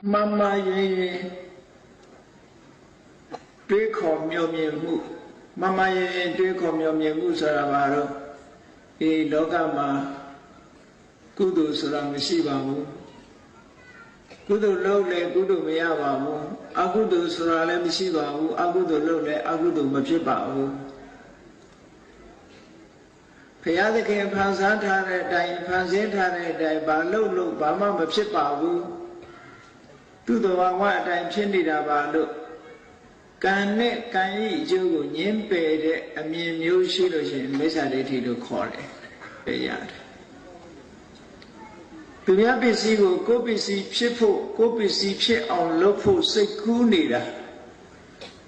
Mama ye Drake of Myomu Mama ye Drake of Myomu Saravaro E Logama Kudu Suramisibamu Kudu Lole Kudu Miyabamu Agudu Surale Misibamu Agudu Lole Agudu Mapibamu Payadake Pansantare Dai Pansantare Dai Balo Bama Mapibamu To the one time Chinida Balu Can it can eat you Yimpe a mere new shiloshin, Messadity to call it. Payad. To Yabisi will go be see Chipo, go be see Chip on Lopo Sekunida.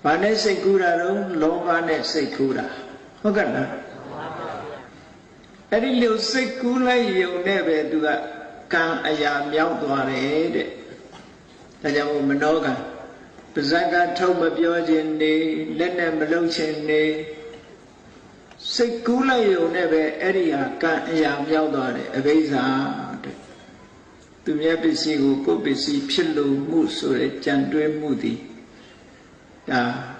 Bane Sekura, Lobane Sekura. Hogana. Any little Sekula you never do that. Can a young Yautuare. Tajamu Manoga, Pizaka Toba Biojin, Lenna Malochin, Sekula, you never area can yam yaudore, a visa. To Yapisi, go be see Pillow Moose or a Chandre Moody. Ah,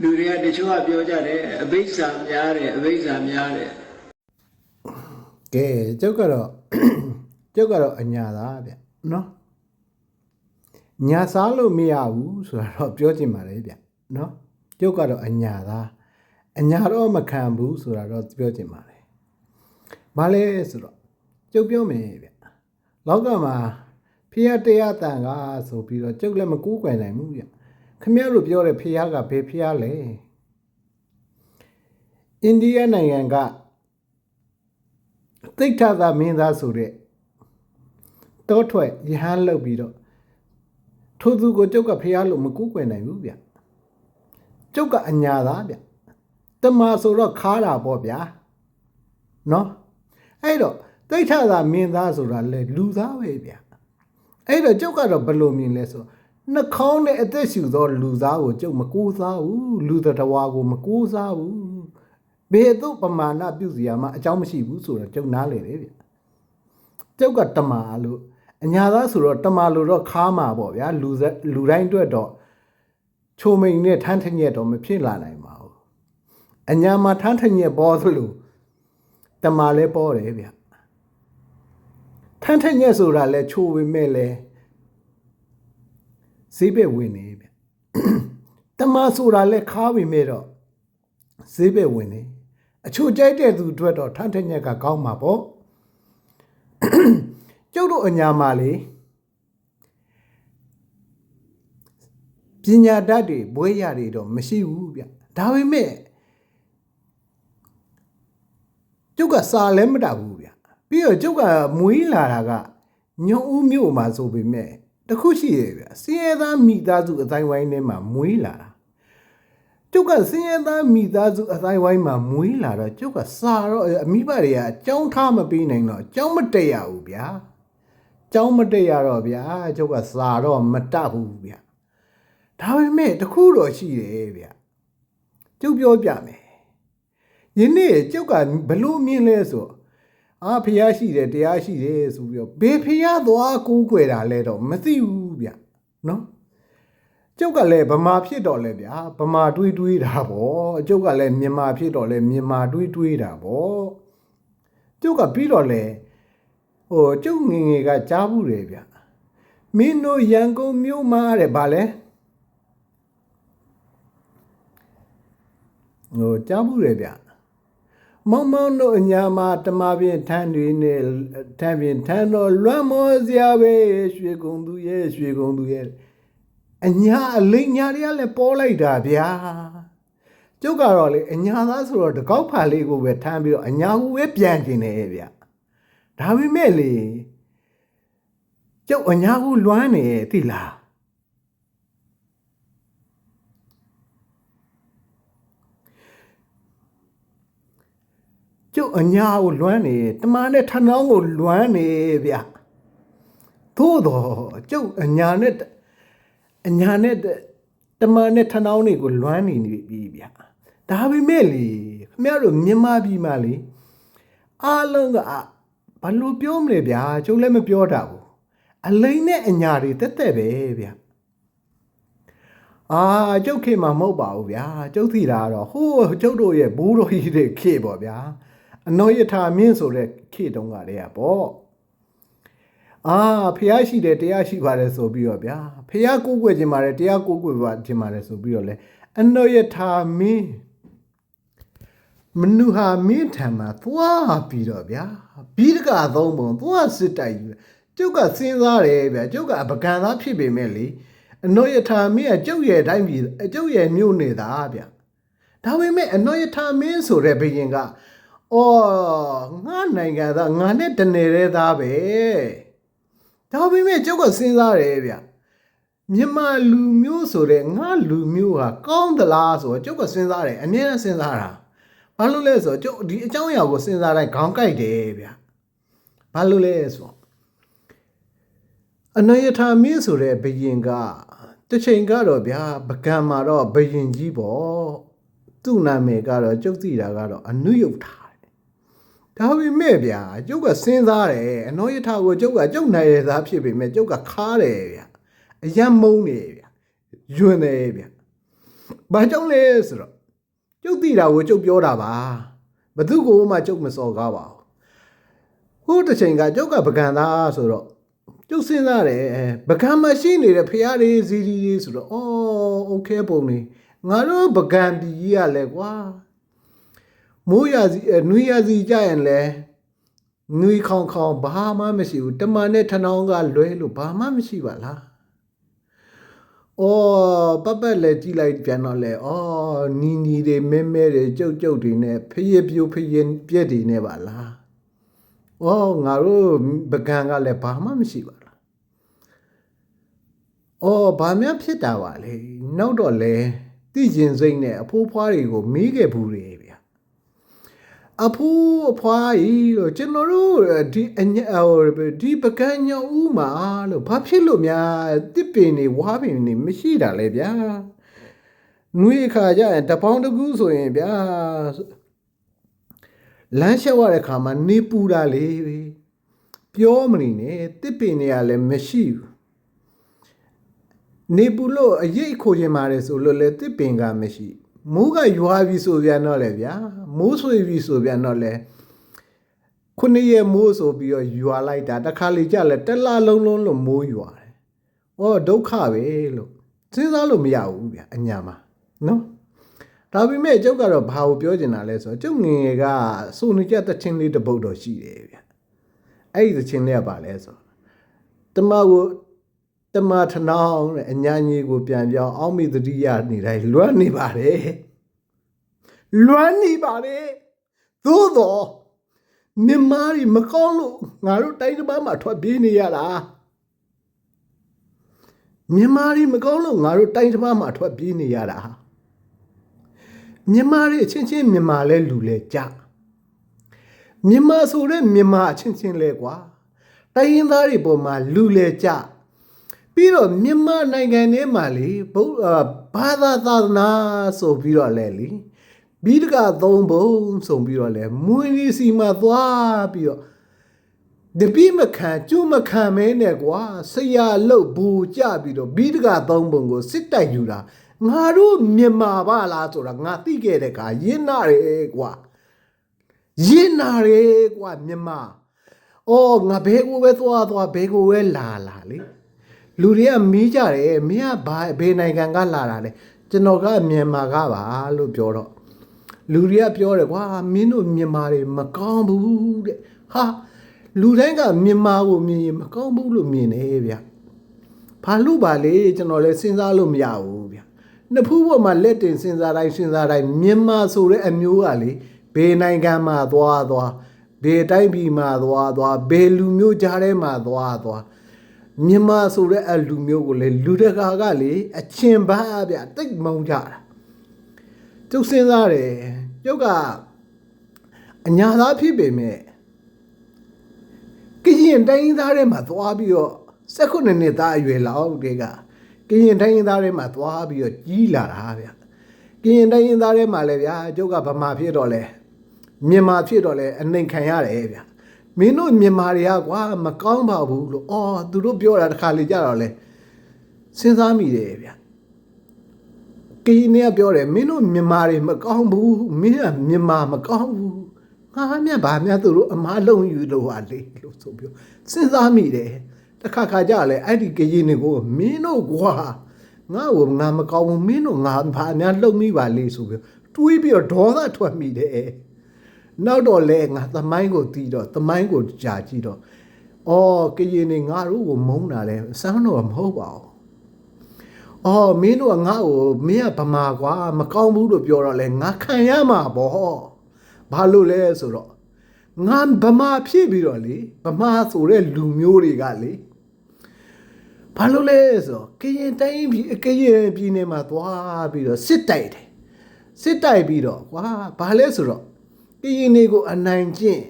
Luria de Chua Biojare, a visa yare, a visa yare. Que Jogaro Anyada, no? ညာစားလို့မရဘူးဆိုတော့ပြောချင်ပါတယ်ဗျနော်ကျုပ်ကတော့အညာသားအညာတော့မခံဘူးဆိုတာတော့ပြောချင်ပါတယ်ဘာလဲဆိုတော့ကျုပ်ပြောမယ်ဗျလောကမှာဖျားတရားတန်ကဆိုပြီးတော့ကျုပ်လည်းမကူးကွယ်နိုင်ဘူးဗျခမရတို့ပြောတဲ့ဖျားကဘယ်ဖျားလဲအိန္ဒိယနိုင်ငံကသိဋ္ဌသာမင်းသားဆိုတဲ့တောထွက်ရဟန်းလုပ်ပြီးတော့ထို့သူကိုကျုပ်ကဖျားလို့မကူးကွယ်နိုင်ဘူးဗျကျုပ်ကအညာသားဗျတမဆိုတော့ခါတာပေါ့ဗျာနော်အဲ့တော့တိဋ္ဌသာမင်းသားဆိုတာလေလူသားပဲဗျအဲ့တော့ကျုပ်ကတော့ဘယ်လိုမြင်လဲဆိုနှာခေါင်းနဲ့အသက်ရှူသောလူသားကိုကျုပ်မကူးစားဘူးလူတဝါကိုမကူးစားဘူးဘယ်သို့ပမာဏပြုစီရမှာအကြောင်းမရှိဘူးဆိုတော့ကျုပ်နားလေတယ်ဗျကျုပ်ကတမလို့အညာသားဆိုတော့တမလို့တော့ခါမှာပေါ့ဗျာလူတိုင်းအတွက်တော့ချိုမိန်နဲ့ထန်းထညက်တော့မဖြစ်လာနိုင်ပါဘူးအညာမှာထန်းထညက်ပေါ်သလိုတမလည်းပေါ်တယ်ဗျထန်းထညက်ဆိုတာလဲချိုဝင်မဲ့လဲဈေးပဲဝင်နေဗျတမဆိုတာလဲခါဝင်မဲ့တော့ဈေးပဲဝင်နေအချိုကြိုက်တဲ့သူအတွက်တော့ထန်းထညက်ကကောင်းမှာပေါ့ကျုပ်တို့အညာမှာလေပညာတတ်တွေဘွဲရတွေတော့မရှိဘူးဗျဒါပေမဲ့ကျုပ်ကစာလည်းမတတ်ဘူးဗျပြီးတော့ကျုပ်ကမွေးလာတာကညုံဦးမြို့မှာဆိုပေမဲ့တခုရှိရဲ့ဗျစင်ရသားမိသားစုအတိုင်းဝိုင်းထဲမှာမွေးလာတာကျုပ်ကစင်ရသားမိသားစုအတိုင်းဝိုင်းမှာမွေးလာတော့ကျုပ်ကစာတော့အမိဘတွေကအကြောင်းထားမပေးနိုင်တော့အကြောင်းမတက်ရဘူးဗျာကျောင်းမတက်ရတော့ဗျာကျုပ်ကစာတော့မတတ်ဘူးဗျာဒါပေမဲ့တခုတော့ရှိတယ်ဗျာကျုပ်ပြောပြမယ်ယနေ့ကျုပ်ကဘလို့မြင်လဲဆိုဖះရှိတယ်တရားရှိတယ်ဆိုပြီးတော့ဘယ်ဖះသွားကူးကွယ်တာလဲတော့မသိဘူးဗျာနော်ကျုပ်ကလည်းဗမာဖြစ်တော့လဲဗျာဗမာတွေးတာပေါ့ကျုပ်ကလည်းမြန်မာဖြစ်တော့လဲမြန်မာတွေးတာပေါ့ကျုပ်ကပြီးတော့လဲကျုပ်ငငယ်ကကြားဘူးတယ်ဗျမင်းတို့ရန်ကုန်မြို့မှာတဲ့ဗာလဲကြားဘူးတယ်ဗျမောင်မောင်တို့အညာမှာတမပြင်းထန်းတွေနဲ့ထန်းပြင်းထန်းတော့လွမ်းမောစရာပဲရွှေကုန်သူရဲ့အညာအလိမ်ညာတွေကလည်းပေါ်လိုက်တာဗျာကျုပ်ကတော့လေအညာသားဆိုတော့တကောက်ဖာလေးကိုပဲထန်းပြီးတော့အညာကိုပဲပြန်ကျင်တယ်ဗျဒါပေမဲ့လေကျုပ်အညာကိုလွမ်းနေသိလားကျုပ်အညာကိုလွမ်းနေတမန်နဲ့ထဏောင်းကိုလွမ်းနေဗျသို့တော့ကျုပ်အညာနဲ့တမန်နဲ့ထဏောင်းတွေကိုလွမ်းနေပြီဗျဒါပေမဲ့လေခင်ဗျားတို့မြန်မာပြည်မှာလေအားလုံးကဘာလို့ပြောမလဲဗျာကျုပ်လည်းမပြောတာဘူး အလိမ့်နဲ့အညာတွေတက်တက်ပဲဗျကျုပ်ခေမှာမဟုတ်ပါဘူးဗျာကျုပ်သိတာကတော့ဟိုးကျုပ်တို့ရဲ့ဘိုးတော်ကြီးတွေခေပေါ့ဗျာအနောယထာမင်းဆိုတဲ့ခေတုန်းကတည်းကပေါ့ဖះရှိတယ်တရားရှိပါတယ်ဆိုပြီးတော့ဗျာဖះကိုးကွယ်ခြင်းပါတယ်တရားကိုးကွယ်ပါခြင်းပါတယ်ဆိုပြီးတော့လဲအနောယထာမင်းမနုဟာမင်းထံမှာသွားပြီးတော့ဗျာဘိဒကသုံးပုံသွားစစ်တိုက်ယူကျုပ်ကစဉ်းစားတယ်ဗျာကျုပ်ကပကံသားဖြစ်ပေမဲ့လေအနောယထာမင်းကကျုပ်ရဲ့တိုင်းပြည်ကျုပ်ရဲ့မြို့နေတာဗျာဒါပေမဲ့အနောယထာမင်းဆိုတဲ့ဘုရင်ကငါနိုင်ငံသားငါနဲ့တနေရဲသားပဲဒါပေမဲ့ကျုပ်ကစဉ်းစားတယ်ဗျမြန်မာလူမျိုးဆိုတဲ့ငါလူမျိုးဟာကောင်းသလားဆိုတော့ကျုပ်ကစဉ်းစားတယ်အမြဲတမ်းစဉ်းစားတာဘာလို့လဲဆိုတော့ကျုပ်ဒီအကြောင်းအရာကိုစဉ်းစားတိုင်းခေါင်းကိုက်တယ်ဗျဘာလို့လဲဆိုတော့အနယထာမင်းဆိုတဲ့ဘုရင်ကတစ်ချိန်ကတော့ဗျာပကံမှာတော့ဘုရင်ကြီးပေါ့သူ့နာမည်ကတော့ကျုပ်သိတာကတော့အနုယုတ်ထာဒါပေမဲ့ဗျာကျုပ်ကစဉ်းစားတယ်အနောယထာကိုကျုပ်နိုင်ရသားဖြစ်ပေမဲ့ကျုပ်ကခါတယ်ဗျာအယံမုန်းတယ်ဗျာယွန်းတယ်ဗျာဘာကြောင့်လဲဆိုတော့ကျုပ်သိတာကိုကျုပ်ပြောတာပါဘသူကိုမှကျုပ်မစော်ကားပါဘူးဟိုတစ်ချိန်ကကျုပ်ကပကံသားဆိုတော့ကျုပ်စဉ်းစားတယ်ပကံမှာရှိနေတဲ့ဖရာတွေဇီဒီတွေဆိုတော့โอเคပုံနေငါတို့ပကံပြည်ကြီးရလဲကွာမိုးရစီနွေရစီကြရင်လဲနွေခေါင်ဘာမှမရှိဘူးတမန်နဲ့ထနောင်းကလွဲလို့ဘာမှမရှိပါလားပတ်လဲကြည့်လိုက်ပြန်တော့လဲနီတွေမဲတွေကျုပ်တွေနဲ့ဖျက်ပြိုးပြက်တွေနဲ့ပါလားငါတို့ပကံကလည်းဘာမှမရှိပါလားဘာများဖြစ်တာပါလဲနောက်တော့လဲသိကျင်စိတ်နဲ့အဖိုးဖွားတွေကိုမေးခဲ့ဘူးတွေဗျာအဖိုးအဖွားကြီးလို့ကျွန်တော်တို့ဒီပကံညောဦးမှာလို့ဘာဖြစ်လို့များတစ်ပင်တွေဝါးပင်တွေမရှိတာလဲဗျာနွေခါကျရင်တပေါင်းတကူဆိုရင်ဗျာလမ်းလျှောက်ရတဲ့ခါမှာနေပူတာလေပြောမနေနဲ့တစ်ပင်တွေကလည်းမရှိဘူးနေပူလို့အရေးခိုခြင်းပါတယ်ဆိုလို့လေတစ်ပင်ကမရှိမိုးကရွာပြီဆိုပြန်တော့လေဗျာမိုးဆွေပြီဆိုပြန်တော့လေခုနှစ်ရက်မိုးဆိုပြီးတော့ရွာလိုက်တာတခါလေကြလဲတစ်လလုံးလို့မိုးရွာတယ်ဒုက္ခပဲလို့စဉ်းစားလို့မရဘူးဗျာအညာမှာနော်ဒါပေမဲ့ကျုပ်ကတော့ဘာကိုပြောချင်တာလဲဆိုတော့ကျုပ်ငယ်ကစုန်နေကြတဲ့ချင်းလေးတစ်ပုဒ်တော့ရှိတယ်ဗျာအဲ့ဒီချင်းလေးကပါလဲဆိုတမထနောင်းတဲ့အညာကြီးကိုပြန်ပြောင်းအောက်မိတတိယနေတိုင်းလွမ်းနေပါတယ်သို့တော့မြမကြီးမကောင်းလို့ငါတို့တိုင်းတစ်ပါးမှာထွက်ပြေးနေရတာမြန်မာတွေမကောင်းလို့ငါတို့တိုင်းတစ်ပါးမှာထွက်ပြေးနေရတာမြန်မာတွေအချင်းမြန်မာလဲလူလဲကြမြန်မာဆိုတဲ့မြန်မာအချင်းလဲကွာတိုင်းရင်းသားတွေပေါ်မှာလူလဲကြပြီးတော့မြန်မာနိုင်ငံထဲမှာလေဘာသာနာဆိုပြီးတော့လဲလေဘိဒကသုံးပုံဆိုပြီးတော့လဲမွေးရီစီမှာသွားပြီးတော့တပိမခံကျုမခံမဲနဲ့ကွာဆရာလုတ်ဘူကြပြီးတော့ဘိဒကသုံးပုံကိုစစ်တိုက်ယူတာငါတို့မြန်မာပါလားဆိုတာငါသိခဲ့တဲ့ခါရင်းနာတယ်ကွာမြန်မာငါဘဲကိုပဲသွားဘဲကိုပဲလာလေလူတွေကမေးကြတယ်မင်းကဘယ်နိုင်ငံကလာတာလဲကျွန်တော်ကမြန်မာကပါလို့ပြောတော့လူတွေကပြောတယ်ကွာမင်းတို့မြန်မာတွေမကောင်းဘူးတဲ့ဟာလူတိုင်းကမြန်မာကိုမြင်ရင်မကောင်းဘူးလို့မြင်တယ်ဗျဘာလို့ပါလဲကျွန်တော်လည်းစဉ်းစားလို့မရဘူးဗျနှစ်ဖူးပေါ်မှာလက်တင်စဉ်းစားတိုင်းမြန်မာဆိုတဲ့အမျိုးကလေဘယ်နိုင်ငံမှာသွားဘယ်တိုင်းပြည်မှာသွားဘယ်လူမျိုးကြားထဲမှာသွားမြန်မာဆိုတဲ့အလူမျိုးကိုလေလူတကာကလေအချင်းပန်းဗျတိတ်မုံကြတာကျုပ်စဉ်းစားတယ်ကျုပ်ကအညာသားဖြစ်ပေမဲ့ကရင်တိုင်းသားထဲမှာသွားပြီးတော့19နှစ်သားအရွယ်လောက်ကကရင်တိုင်းသားထဲမှာသွားပြီးတော့ကြီးလာတာဗျကရင်တိုင်းသားထဲမှာလည်းဗျာကျုပ်ကဗမာဖြစ်တော့လဲမြန်မာဖြစ်တော့လဲအနှိမ်ခံရတယ်ဗျ မင်းတို့မြန်မာတွေကကွာမကောင်းပါဘူးလို့အော်သူတို့ပြောတာတစ်ခါလေကြတော့လေစဉ်းစားမိတယ်ဗျကရင်တွေကပြောတယ်မင်းတို့မြန်မာတွေမကောင်းဘူးမင်းကမြန်မာမကောင်းဘူးငါမြတ်ဗာမြတ်သူတို့အမားလုံးယူလို့ဟာလေလို့ဆိုပြောစဉ်းစားမိတယ်တစ်ခါခါကြလဲအဲ့ဒီကရင်တွေကိုမင်းတို့ကွာငါ့ကိုငါမကောင်းဘူးမင်းတို့ငါဗာများလုံမိပါလေဆိုပြောတွေးပြီးတော့ဒေါသထွက်မိတယ်နောက်တော့လဲငါသမိုင်းကိုတီးတော့သမိုင်းကိုကြာကြည့်တော့အော်ကရင်နေငါတို့ကိုမုန်းတာလဲစမ်းတော့မဟုတ်ပါဘူးအော်မင်းတို့ကငါ့ကိုမင်းကဗမာကွာမကောင်းဘူးလို့ပြောတော့လဲငါခံရမှာပေါ့ဘာလို့လဲဆိုတော့ငါဗမာဖြစ်ပြီးတော့လေဗမာဆိုတဲ့လူမျိုးတွေကလေဘာလို့လဲဆိုတော့ကရင်တိုင်းပြည်နယ်မှာသွားပြီးတော့စစ်တိုက်တယ်စစ်တိုက်ပြီးတော့ကွာဘာလဲဆိုတော့ကရင်တွေကိုအနိုင်ကျင့်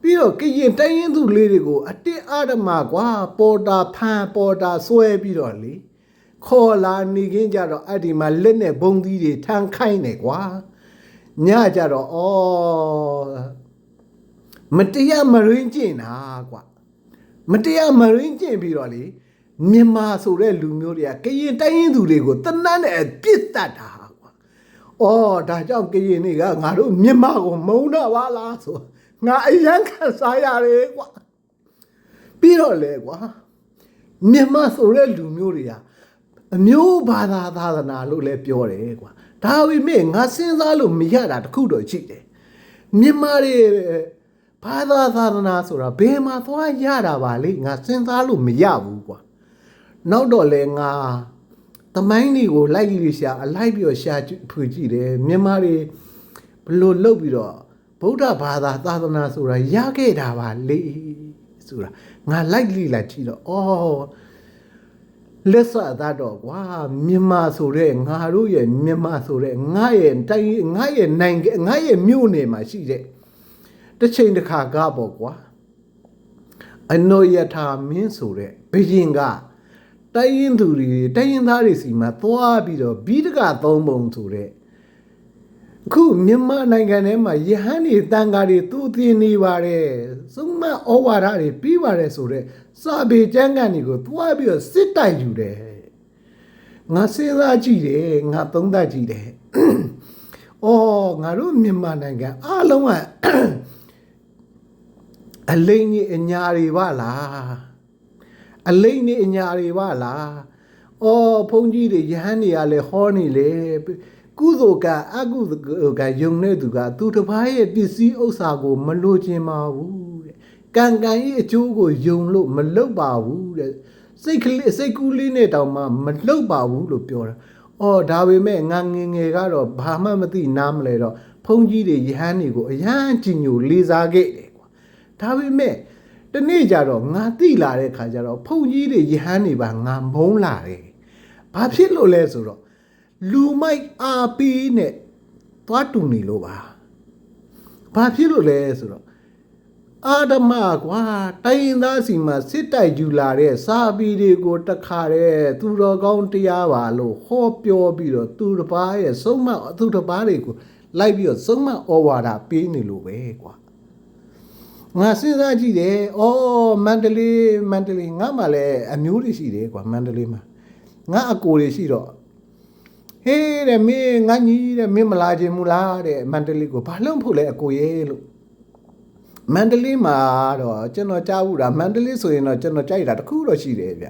ပြီးတော့ကရင်တိုင်းရင်းသူလေးတွေကိုအတင်းအဓမ္မကွာပေါ်တာဖန်ပေါ်တာဆွဲပြီးတော့လေခေါ်လာနေခင်းကြတော့အဲ့ဒီမှာလက်နဲ့ဘုံသီးတွေထမ်းခိုင်းနေကွာညကြတော့ဩမတရားမရင်းကျင့်တာကွာမတရားမရင်းကျင့်ပြီးတော့လေမြန်မာဆိုတဲ့လူမျိုးတွေကကရင်တိုင်းရင်းသူတွေကိုတနတ်နဲ့ပြစ်တတ်တာကွာဩဒါကြောင့်ကရင်တွေကငါတို့မြန်မာကိုမုန်းတာပါလားဆိုငါအရန်ခံစားရတယ်ကွာပြီးတော့လေကွာမြန်မာဆိုတဲ့လူမျိုးတွေကအမျိုးဘာသာသာသနာလို့လည်းပြောတယ်ကွာဒါပေမဲ့ငါစဉ်းစားလို့မရတာတခုတော့ရှိတယ်မြန်မာတွေဘာသာသာသနာဆိုတာဘယ်မှာသွားရတာပါလေငါစဉ်းစားလို့မရဘူးကွာနောက်တော့လေငါသမိုင်းတွေကိုလိုက်ပြီးရှာအလိုက်ပြီးတော့ရှာဖွေကြည့်တယ်မြန်မာတွေဘလို့လှုပ်ပြီးတော့ဗုဒ္ဓဘာသာသာသနာဆိုတာရခဲ့တာပါလေဆိုတာငါလိုက်လိလာကြည့်တော့အော်လက်စသားတော့ကွာမြန်မာဆိုတဲ့ငါတို့ရဲ့မြန်မာဆိုတဲ့ငါရဲ့တိုင်းငါရဲ့နိုင်ငံငါရဲ့မြို့နယ်မှာရှိတဲ့တစ်ချိန်တစ်ခါကားပေါ့ကွာအနောယထာမင်းဆိုတဲ့ဘုရင်ကတိုင်းရင်းသူတွေတိုင်းရင်းသားတွေစီမှာသွားပြီးတော့ဘီတကသုံးပုံဆိုတဲ့အခုမြန်မာနိုင်ငံထဲမှာယဟန်တွေတန်ဃာတွေသူ့တင်နေပါတယ်စုံမဩဝါဒတွေပြီးပါတယ်ဆိုတဲ့စာပေကျမ်းဂန်တွေကိုသွားပြီးတော့စစ်တိုက်ယူတယ်ငါစဉ်းစားကြည့်တယ်ငါသုံးသပ်ကြည့်တယ်အော်ငါတို့မြန်မာနိုင်ငံအားလုံးကအလိမ့်ကြီးအညာတွေပါလားအလိမ့်ကြီးအညာတွေပါလားအော်ဘုန်းကြီးတွေယဟန်တွေကလည်းဟောနေလေကုသိုလ်ကအကုသိုလ်ကယုံတဲ့သူကသူတစ်ပါးရဲ့ပစ္စည်းဥစ္စာကိုမလိုချင်ပါဘူးတဲ့ကံရဲ့အကျိုးကိုယုံလို့မလုပ်ပါဘူးတဲ့စိတ်ကူးလေးနဲ့တောင်မှမလုပ်ပါဘူးလို့ပြောတာအော်ဒါပေမဲ့ငါငယ်ငယ်ကတော့ဘာမှမသိနားမလဲတော့ဘုန်းကြီးတွေယဟန်တွေကိုအရန်ကြည်ညိုလေးစားခဲ့တယ်ကွာဒါပေမဲ့တနေ့ကျတော့ငါသိလာတဲ့ခါကျတော့ဘုန်းကြီးတွေယဟန်တွေပါငါမုန်းလာတယ်ဘာဖြစ်လို့လဲဆိုတော့လူမိုက်အားပေးနဲ့သွားတူနေလို့ပါဘာဖြစ်လို့လဲဆိုတော့အာဓမကွာတိုင်းရင်းသားစီမှာစစ်တိုက်ယူလာတဲ့စာပီတွေကိုတခါတဲ့သူတော်ကောင်းတရားပါလို့ဟောပြောပြီးတော့သူတစ်ပါးရဲ့ဆုံးမသူတစ်ပါးတွေကိုလိုက်ပြီးတော့ဆုံးမဩဝါဒပေးနေလို့ပဲကွာငါစဉ်းစားကြည့်တယ်အော်မန္တလေးငါမှလည်းအမျိုးတွေရှိတယ်ကွာမန္တလေးမှာငါအကိုတွေရှိတော့ဟေးတဲ့မင်းငါညီတဲ့မင်းမလာခြင်းမူလားတဲ့မန္တလေးကိုဘာလို့ဖို့လဲအကိုရဲ့လို့မန္တလေးမှာတော့ကျွန်တော်ကြားဘူးတာမန္တလေးဆိုရင်တော့ကျွန်တော်ကြိုက်တာတခုတော့ရှိတယ်ဗျ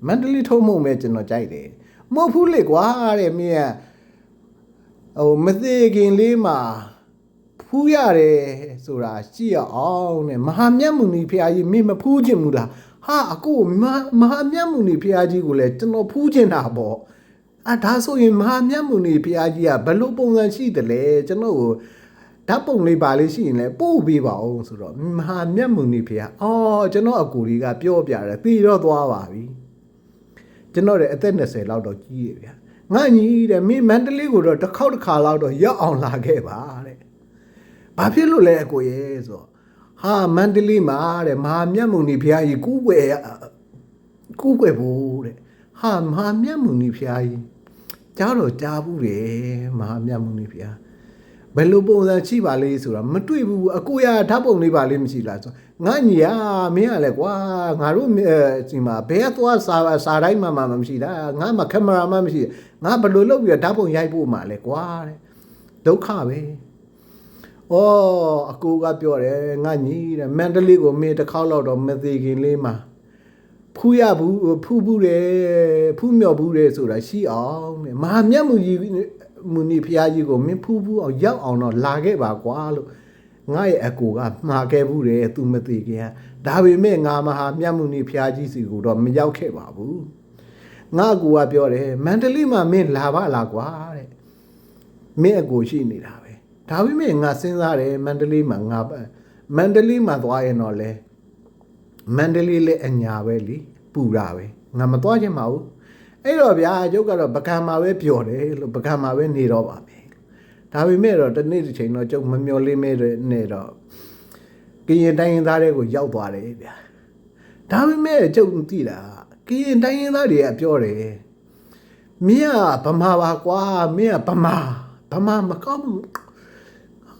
မန္တလေးထုံးမုံပဲကျွန်တော်ကြိုက်တယ်မဟုတ်ဘူးလေကွာတဲ့မင်းကမသေးခင်လေးမှာဖူးရတယ်ဆိုတာကြည့်ရအောင်တဲ့မဟာမြတ်မုနီဖရာကြီးမင်းမဖူးခြင်းမူလားဟာအကိုမဟာမြတ်မုနီဖရာကြီးကိုလည်းကျွန်တော်ဖူးခြင်းတာပေါ့ဒါဆိုရင်မဟာမြတ်မုနီဖရာကြီးကဘယ်လိုပုံစံရှိတယ်လဲကျွန်တော်ကိုဓာတ်ပုံလေးပါလေးရှိရင်လည်းပို့ပေးပါအောင်ဆိုတော့မဟာမြတ်မုနီဖရာကျွန်တော်အကူကြီးကပြောပြတယ်သိတော့သွားပါပြီကျွန်တော်ရဲ့အသက်20လောက်တော့ကြီးရဗျာငါညီတဲ့မင်းမန္တလေးကိုတော့တစ်ခေါက်တစ်ခါလောက်တော့ရောက်အောင်လာခဲ့ပါတဲ့ဘာဖြစ်လို့လဲအကိုရဲ့ဆိုတော့ဟာမန္တလေးမှာတဲ့မဟာမြတ်မုနီဖရာကြီးကူးကွယ်ဖို့တဲ့ဟာမဟာမြတ်မုနီဖရာကြီးကြားတော့ကြားဘူးတယ်မဟာမြတ်မုနီဖရာဘ ယ်လိုပုံစံရှိပါလဲဆိုတာမတွေ့ဘူးအကိုရဓာတ်ပုံလေးပါလေးမရှိလားဆိုငါညီရမင်းကလည်းကွာငါတို့ဒီမှာဘယ်သွားစာတိုင်းမှမရှိတာငါမှကင်မရာမှမရှိငါဘယ်လိုလုပ်ပြီးဓာတ်ပုံရိုက်ဖို့မှလဲကွာတဲ့ဒုက္ခပဲဩအကိုကပြောတယ်ငါညီတဲ့မန္တလေးကိုမင်းတစ်ခေါက်လောက်တော့မသေးခင်လေးမှာဖူးရဘူးဖူးဘူးတယ်ဖူးမြော့ဘူးတယ်ဆိုတာရှိအောင်တဲ့မဟာမြတ်မူကြီးမူနီဖျားကြီးကိုမင်းဖူးအောင်ရောက်အောင်တော့လာခဲ့ပါကွာလို့ငါရဲ့အကိုကမှားခဲ့ဘူးတယ်သူမသိခင်ဒါပေမဲ့ငါမဟာမြတ်မူနီဖျားကြီးစီကိုတော့မရောက်ခဲ့ပါဘူးငါအကိုကပြောတယ်မန္တလေးမှာမင်းလာပါလားကွာတဲ့မင်းအကိုရှိနေတာပဲဒါပေမဲ့ငါစဉ်းစားတယ်မန္တလေးမှာငါမန္တလေးမှာသွားရင်တော့လေမန္တလေးလည်းအညာပဲလीပူတာပဲငါမသွားချင်ပါဘူးအဲ့တော့ဗျာကျုပ်ကတော့ပကံမှာပဲပျော်တယ်လို့ပကံမှာပဲနေတော့ပါမယ်ဒါပေမဲ့တော့တနေ့တစ်ချိန်တော့ကျုပ်မမျော်လင့်မဲ့နဲ့တော့ကရင်တိုင်းရင်းသားတွေကိုရောက်သွားတယ်ဗျာဒါပေမဲ့ကျုပ်သိလားကရင်တိုင်းရင်းသားတွေကပြောတယ်မင်းကဗမာပါကွာမင်းကဗမာမကောင်းဘူး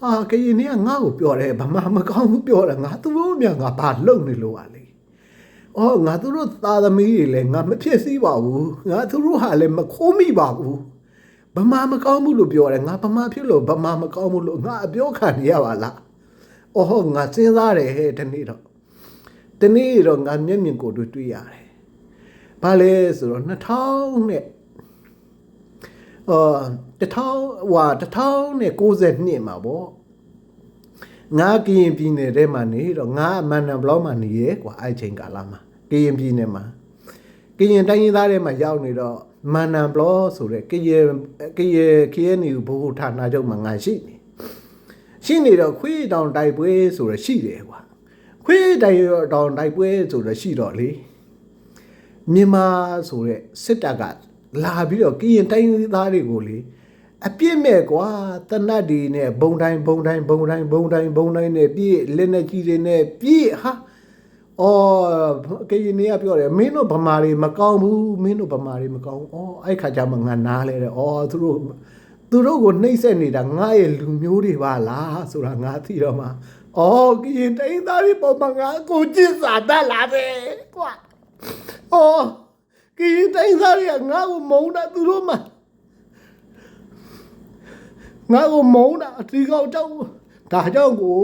ဟာကရင်ကငါ့ကိုပြောတယ်ဗမာမကောင်းဘူးပြောတယ်ငါသူတို့မြငါဘာလုပ်နေလို့ လေအော်ငါသူတို့သားသမီးတွေလည်းငါမဖြစ်စည်းပါဘူးငါသူတို့ဟာလည်းမခိုးမိပါဘူးဗမာမကောင်းဘူးလို့ပြောတယ်ငါဗမာဖြစ်လို့ဗမာမကောင်းဘူးလို့ငါအပြောခံနေရပါလားအော်ငါစဉ်းစားတယ်ဟဲ့ဒီနေ့တော့ငါမျက်မြင်ကိုယ်တွေ့ရတယ်ဘာလဲဆိုတော့2000နဲ့1090မှာပေါ့ငါကရင်ပြည်နယ်ထဲမှာနေတော့ငါအမန်နံဘလောက်မှာနေရဲကွာအဲ့ချိန်ကာလမှာကရင်ပြည်နယ်မှာကရင်တိုင်းရင်းသားတွေမှာရောက်နေတော့မန်နံဘလောက်ဆိုတဲ့ကရင်နေဘိုးဌာနချုပ်မှာငါရှိနေတော့ခွေးတောင်တိုက်ပွဲဆိုတော့ရှိတယ်ကွာခွေးတောင်တိုက်ပွဲဆိုတော့ရှိတော့လေမြန်မာဆိုတဲ့စစ်တပ်ကလာပြီးတော့ကရင်တိုင်းရင်းသားတွေကိုလေအပြစ်မဲ့ကွာတနတ်ဒီနဲ့ဘုံတိုင်းနဲ့ပြည့်လက်နဲ့ကြီးတွေနဲ့ပြည့်ဟာအော်ကရင်နေကပြောတယ်မင်းတို့ဗမာတွေမကောင်းဘူးအော်အဲ့ခါကျမှငါနားလဲတယ်အော်သူတို့ကိုနှိမ့်ဆက်နေတာငါရဲ့လူမျိုးတွေပါလားဆိုတာငါသိတော့မှအော်ကရင်တိုင်းသားတွေပေါ်မှာငါကိုကျစ်စာတတ်လာပဲကွာအော်ကရင်တိုင်းသားတွေကငါ့ကိုမုန်းတာသူတို့မှငါ့ကိုမုန်းတာအတီကောက်ကြောက်ဒါကြောင့်ကို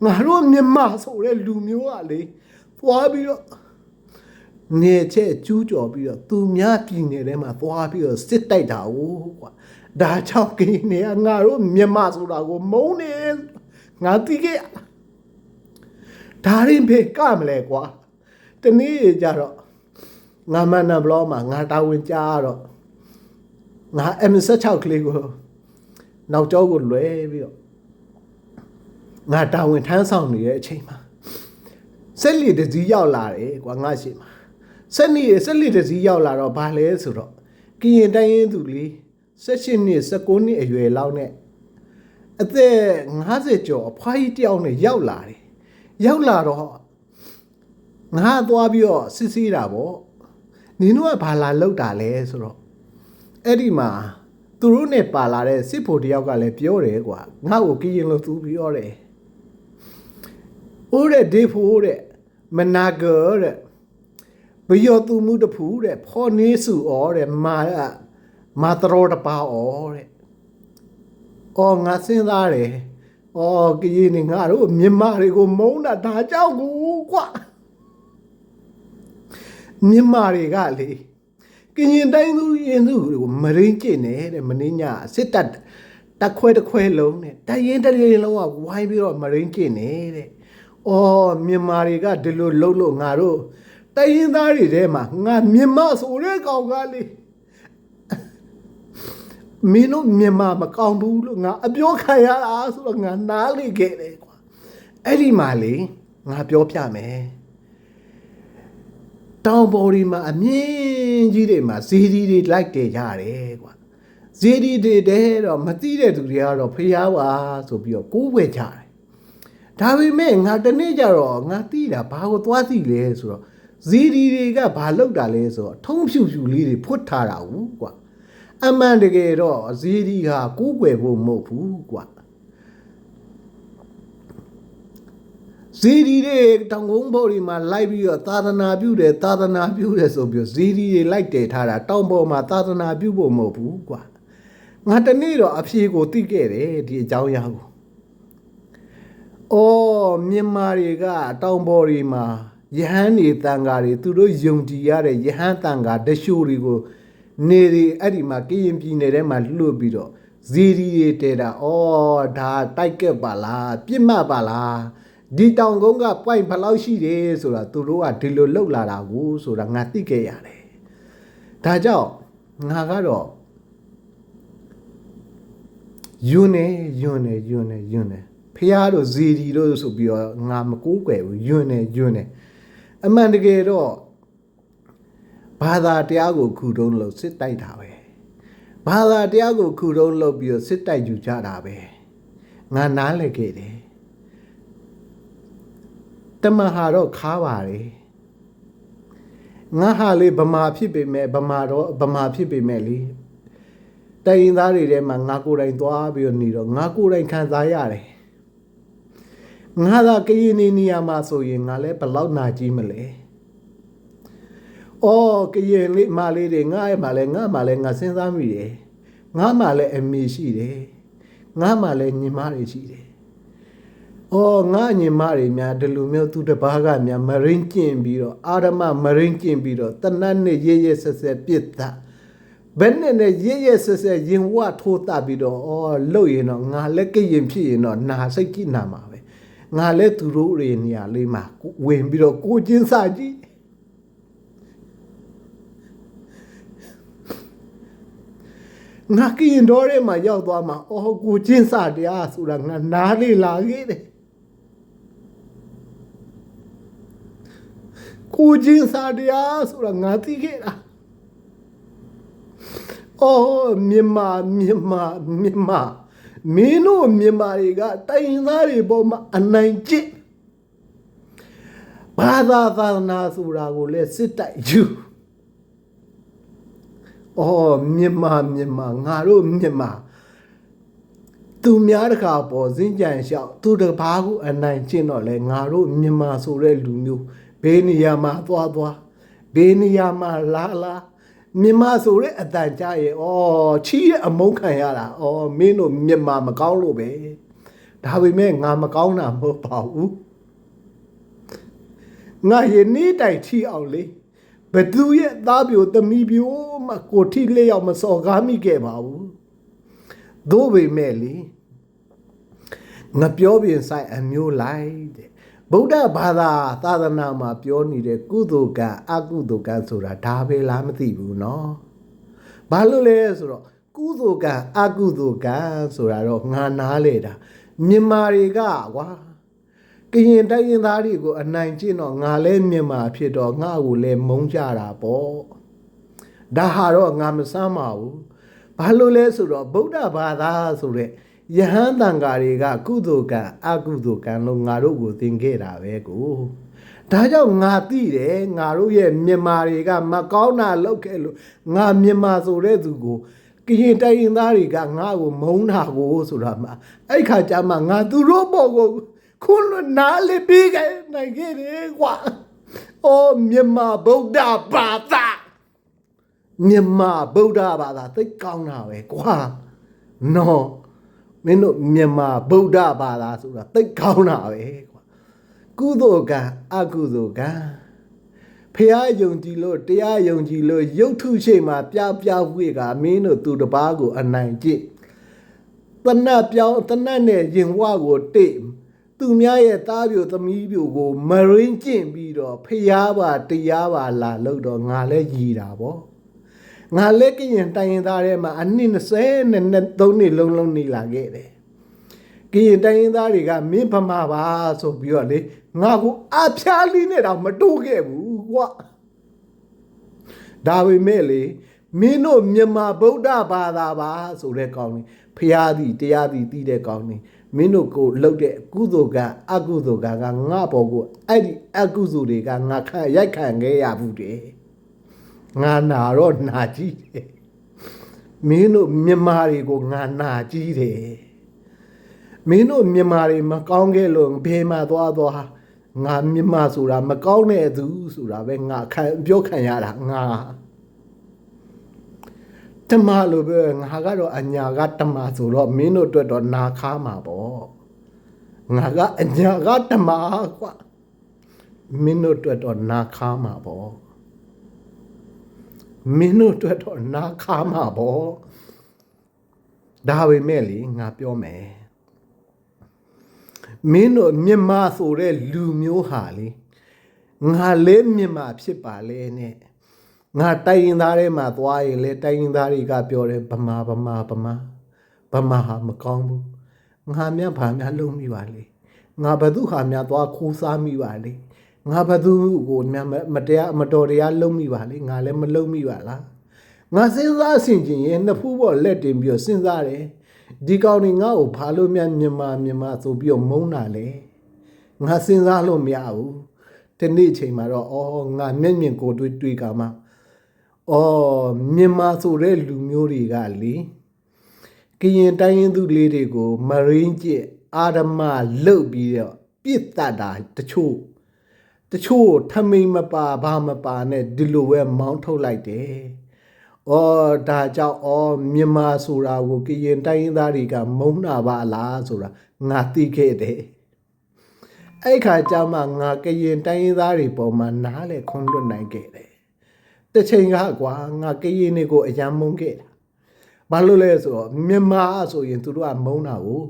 ငါတို့မြန်မာဆိုတဲ့လူမျိုးကလေသွားပြီးတော့နေချက်ကျူးကျော်ပြီးတော့သူများပြည်နယ်ထဲမှာသွားပြီးတော့စစ်တိုက်တာ哦ကွာဒါကြောင့်ကိနေကငါတို့မြန်မာဆိုတာကိုမုန်းနေငါသိခဲ့ဒါရင်ဖေကမလဲကွာတနေ့ကြတော့ငါမန်နဘလောမှာငါတာဝန်ကြားတော့ငါ M16 ကလေးကိုနောက်ကျောကိုလွဲပြီးတော့ငါတာဝန်ထမ်းဆောင်နေတဲ့အချိန်မှာဆက်လီတစည်းရောက်လာတယ်ကွာငါရှိမှာဆက်လီတစည်းရောက်လာတော့ဘာလဲဆိုတော့ကရင်တိုင်းရင်းသူလေး18နှစ်19နှစ်အရွယ်လောက်နဲ့အသက်50ကျော်အဖွားကြီးတယောက်နဲ့ရောက်လာတယ်ရောက်လာတော့ငါသွားပြီးတော့စစ်ဆေးတာပေါ့နင်တို့ကဘာလာလောက်တာလဲဆိုတော့အဲ့ဒီမှာသူတို့နဲ့ပါလာတဲ့စစ်ဖို့တယောက်ကလည်းပြောတယ်ကွာငါ့ကိုကရင်လို့သူပြောတယ်အိုးတဲ့ဒေဖို့တဲ့မနာဂရတဲ့ဘယောသူမှုတဖူးတဲ့ဖော်နေစုဩတဲ့မာတရောတပါဩတဲ့အော်ငါစဉ်းစားတယ်အော်ကရင်နေငါတို့မြန်မာတွေကိုမုန်းတာဒါကြောင့်ကိုကွာမြန်မာတွေကလေကရင်တိုင်းသူရင်သူကိုမရင်းကျင့်နေတဲ့မင်းညာစစ်တပ်တက်ခွဲလုံးနဲ့တရင်တရင်လုံးကဝိုင်းပြီးတော့မရင်းကျင့်နေတဲ့။အော်မြန်မာတွေကဒီလိုလှုပ်လို့ငါတို့တရင်သားတွေထဲမှာငါမြန်မာဆိုတဲ့ကောင်ကလေမင်းတို့မြန်မာမကောင်းဘူးလို့ငါအပြောခံရတာဆိုတော့ငါနားလေခဲ့တယ်ကွာ။အဲ့ဒီမှာလေငါပြောပြမယ်။တောင်ပေါ်ဒီမှာအမြင့်ကြီးတွေမှာဇီဒီတွေလိုက်တယ်ကြတယ်ကွာဇီဒီတွေတဲ့တော့မသိတဲ့သူတွေကတော့ဖျားပါဆိုပြီးတော့ကိုးဝဲကြတယ်ဒါပေမဲ့ငါတနေ့ကျတော့ငါသိတာဘာကိုသွားသိလဲဆိုတော့ဇီဒီတွေကဘာလောက်တာလဲဆိုတော့ထုံးဖြူလေးတွေဖွတ်ထားတာဟုတ်ကွာအမှန်တကယ်တော့ဇီဒီဟာကိုးကွယ်ဖို့မဟုတ်ဘူးကွာ ဇီဒီတွေတောင်ကုန်းဘော်ဒီမှာလိုက်ပြီးတော့သာသနာပြုတယ်ဆိုပြီးဇီဒီတွေလိုက်တည်ထားတာတောင်ပေါ်မှာသာသနာပြုဖို့မဟုတ်ဘူးကွာငါတနေ့တော့အဖြေကိုသိခဲ့တယ်ဒီအကြောင်းအရာကိုအော်မြန်မာတွေကတောင်ပေါ်ဒီမှာယဟန်နေတန်ဃာတွေသူတို့ယုံကြည်ရတဲ့ယဟန်တန်ဃာတရှိုးတွေကိုနေဒီအဲ့ဒီမှာကရင်ပြည်နယ်ထဲမှာလွတ်ပြီးတော့ဇီဒီတွေတဲတာအော်ဒါတိုက်ကက်ပါလားပြစ်မှတ်ပါလားဒီတောင်ကုန်းက point ဘယ်လောက်ရှိတယ်ဆိုတာသူတို့ကဒီလိုလောက်လာတာကိုဆိုတာငါသိခဲ့ရတယ်ဒါကြောင့်ငါကတော့ယွန်းနေဖះတို့ဇီဒီတို့ဆိုပြီးတော့ငါမကိုးကွယ်ဘူးယွန်းနေအမှန်တကယ်တော့ဘာသာတရားကိုခုတုံးလို့စစ်တိုက်တာပဲဘာသာတရားကိုခုတုံးလို့ပြီးတော့စစ်တိုက်ယူကြတာပဲငါနားလည်ခဲ့တယ်တမဟာတော့ခါပါတယ်ငါဟာလေဗမာဖြစ်ပေမဲ့ဗမာဖြစ်ပေမဲ့လေတိုင်သားတွေထဲမှာငါကိုယ်တိုင်သွားပြီးတော့နေတော့ငါကိုယ်တိုင်ခံစားရတယ်ငါသာကရင်နေရာမှာဆိုရင်ငါလည်းဘလောက်နာကြီးမလဲအော်ကရင်လေးမလေးတွေငါ့မှာလည်းငါစဉ်းစားမိတယ်ငါမှလည်းအမေရှိတယ်ငါမှလည်းညီမတွေရှိတယ်အော်ငါညီမတွေများဒီလိုမျိုးသူတစ်ပါးကများမရင်းကျင်ပြီးတော့အာရမမရင်းကျင်ပြီးတော့တနတ်နဲ့ရဲဆက်ပြစ်တာဘယ်နဲ့ရဲဆက်ရင်ဝထိုးတာပြီးတော့အော်လှုပ်ရင်တော့ငါလည်းကရင်ဖြစ်ရင်တော့နာစိတ်ကြီးနာမှာပဲငါလည်းသူတို့တွေနေရာလေးမှာဝင်ပြီးတော့ကိုချင်းစာကြီးငါကရင်တော်ထဲမှာရောက်သွားမှာအော်ကိုချင်းစာတရားဆိုတာငါနားလေးလာခဲ့တယ်ကိုချင်းစာတရားဆိုတာငါသိခဲ့တာအော်မြန်မာမင်းတို့မြန်မာတွေကတိုင်သားတွေပေါ်မှာအနိုင်ကျင့်ဘာသာသာနာဆိုတာကိုလည်းစစ်တိုက်ယူအော်မြန်မာငါတို့မြန်မာသူများတကာပေါ်စင်ကြံလျှောက်သူတပားကိုအနိုင်ကျင့်တော့လဲငါတို့မြန်မာဆိုတဲ့လူမျိုးဘေးနေရာမှာသွားဘေးနေရာမှာလာမြန်မာဆိုတဲ့အတန်ကြရဲ့ချီးရဲ့အမုန်းခံရတာမင်းတို့မြန်မာမကောင်းလို့ပဲဒါပေမဲ့ငါမကောင်းတာမဟုတ်ပါဘူးငါရဲ့နေ့တိုင်ထီအောင်လေဘသူရဲ့သားပြိုသမီးပြိုမှကိုထီလျောက်မစော်ကားမိခဲ့ပါဘူးသို့ပေမဲ့လေငါပြောပြင်ဆိုင်အမျိုးလိုက်တဲ့ဗုဒ္ဓဘာသာသာသနာမှာပြောနေတဲ့ကုသိုလ်ကံအကုသိုလ်ကံဆိုတာဒါပဲလားမသိဘူးเนาะဘာလို့လဲဆိုတော့ကုသိုလ်ကံအကုသိုလ်ကံဆိုတာတော့ငါနားလေတာမြန်မာတွေကကွာကရင်တိုင်းရင်းသားတွေကိုအနိုင်ကျင့်တော့ငါလဲမြန်မာဖြစ်တော့ငါ့ကိုလဲမုန်းကြတာပေါ့ဒါဟာတော့ငါမစမ်းပါဘူးဘာလို့လဲဆိုတော့ဗုဒ္ဓဘာသာဆိုတဲ့ယဟန်တန်ဃာတွေကကုသိုလ်ကံအကုသိုလ်ကံလို့ငါတို့ကိုသင်ခဲ့တာပဲကိုဒါကြောင့်ငါသိတယ်ငါတို့ရဲ့မြန်မာတွေကမကောင်းတာလုပ်ခဲ့လို့ငါမြန်မာဆိုတဲ့သူကိုကရင်တိုင်းရင်းသားတွေကငါ့ကိုမုန်းတာကိုဆိုတာမှအဲ့ခါကျမှငါသူတို့ဘောကိုခုလနားလေးပြီးခဲ့နိုင်ခဲ့တယ်ကွာအော်မြန်မာဗုဒ္ဓဘာသာမြန်မာဗုဒ္ဓဘာသာသိကောင်းတာပဲကွာနော်မင်းတို့မြန်မာဗုဒ္ဓဘာသာဆိုတာသိကောင်းတာပဲကွာကုသိုလ်ကံအကုသိုလ်ကံဖះယုံကြည်လို့တရားယုံကြည်လို့ရုပ်ထုရှိမှပြဝေကမင်းတို့သူတစ်ပါးကိုအနိုင်ကျင့်တဏှတ်ပြောင်းတဏှတ်နဲ့ရင်ဝကိုတိတ်သူများရဲ့သားပြိုသမီးပြိုကိုမရင်းကျင့်ပြီးတော့ဖះပါတရားပါလာလို့တော့ငါလည်းရည်တာပေါ့ငါလည်းကရင်တိုင်းရင်းသားထဲမှာအနှစ်20နဲ့3နှစ်လုံးနေလာခဲ့တယ်ကရင်တိုင်းရင်းသားတွေကမင်းဗမာပါဆိုပြီးတော့လေငါကိုအဖျားလေးနဲ့တော့မတိုးခဲ့ဘူးကွာဒါပေမဲ့လေမင်းတို့မြန်မာဗုဒ္ဓဘာသာပါဆိုတဲ့ကောင်းနေဖျားသည်တရားသည်တည်တဲ့ကောင်းနေမင်းတို့ကိုလှုပ်တဲ့ကုသိုလ်ကအကုသိုလ်ကငါပေါ်ကိုအဲ့ဒီအကုသိုလ်တွေကငါရိုက်ခံခဲ့ရဘူးတဲ့ငါနာတော့နာကြီးတယ်မင်းတို့မြန်မာတွေကိုငါနာကြီးတယ်မင်းတို့မြန်မာတွေမကောင်းခဲ့လို့ဘယ်မှာသွား ငါမြန်မာဆိုတာမကောင်းတဲ့သူဆိုတာပဲငါပြောခံရတာငါတမလို့ပဲငါကတော့အညာကတမဆိုတော့မင်းတို့အတွက်တော့နာခါမှာပေါ့ငါကအညာကတမကွာမင်းတို့အတွက်တော့နာခါမှာပေါ့မင်းတို့အတွက်တော့နာခါမှာပေါ့ဒါပေမဲ့လေငါပြောမယ်မင်းတို့မြန်မာဆိုတဲ့လူမျိုးဟာလေငါလည်းမြန်မာဖြစ်ပါလေနဲ့ငါတိုင်းရင်သားထဲမှာသွားရင်လေတိုင်းရင်သားတွေကပြောတယ်ဗမာဟာမကောင်းဘူးငါမြတ်ဘာများလုံးမိပါလေငါဘသူဟာများသွားခိုးစားမိပါလေငါဘသူကိုများမတော်တရားလုံးမိပါလေငါလည်းမလုံးမိပါလားငါစဉ်းစားဆင်ခြင်ရင်နှစ်ဖူးပေါ်လက်တင်ပြီးစဉ်းစားတယ်ဒီကောင်တွေငါ့ကိုဘာလို့များမြန်မာဆိုပြီးမုန်းတာလဲငါစဉ်းစားလို့မရဘူးဒီနေ့ချိန်မှာတော့ငါမျက်မြင်ကိုတွေ့ကမှမြန်မာဆိုတဲ့လူမျိုးတွေကလေကရင်တိုင်းရင်းသူလေးတွေကိုမရင်းကျစ်အာဓမလုတ်ပြီးတော့ပြစ်တတ်တာတချို့ထမိန်မပါဘာမပါနဲ့ဒီလိုပဲမောင်းထုတ်လိုက်တယ်ဒါကြောင့်မြန်မာဆိုတာကိုကရင်တိုင်းရင်းသားတွေကမုန်းတာပါလားဆိုတာငါသိခဲ့တယ်အဲ့ခါကျမှငါကရင်တိုင်းရင်းသားတွေပေါ်မှာနားလေခွန်လွတ်နိုင်ခဲ့တယ်တစ်ချိန်ကကွာငါကရင်တွေကိုအယံမုန်းခဲ့တာဘာလို့လဲဆိုတော့မြန်မာဆိုရင်သူတို့ကမုန်းတာကို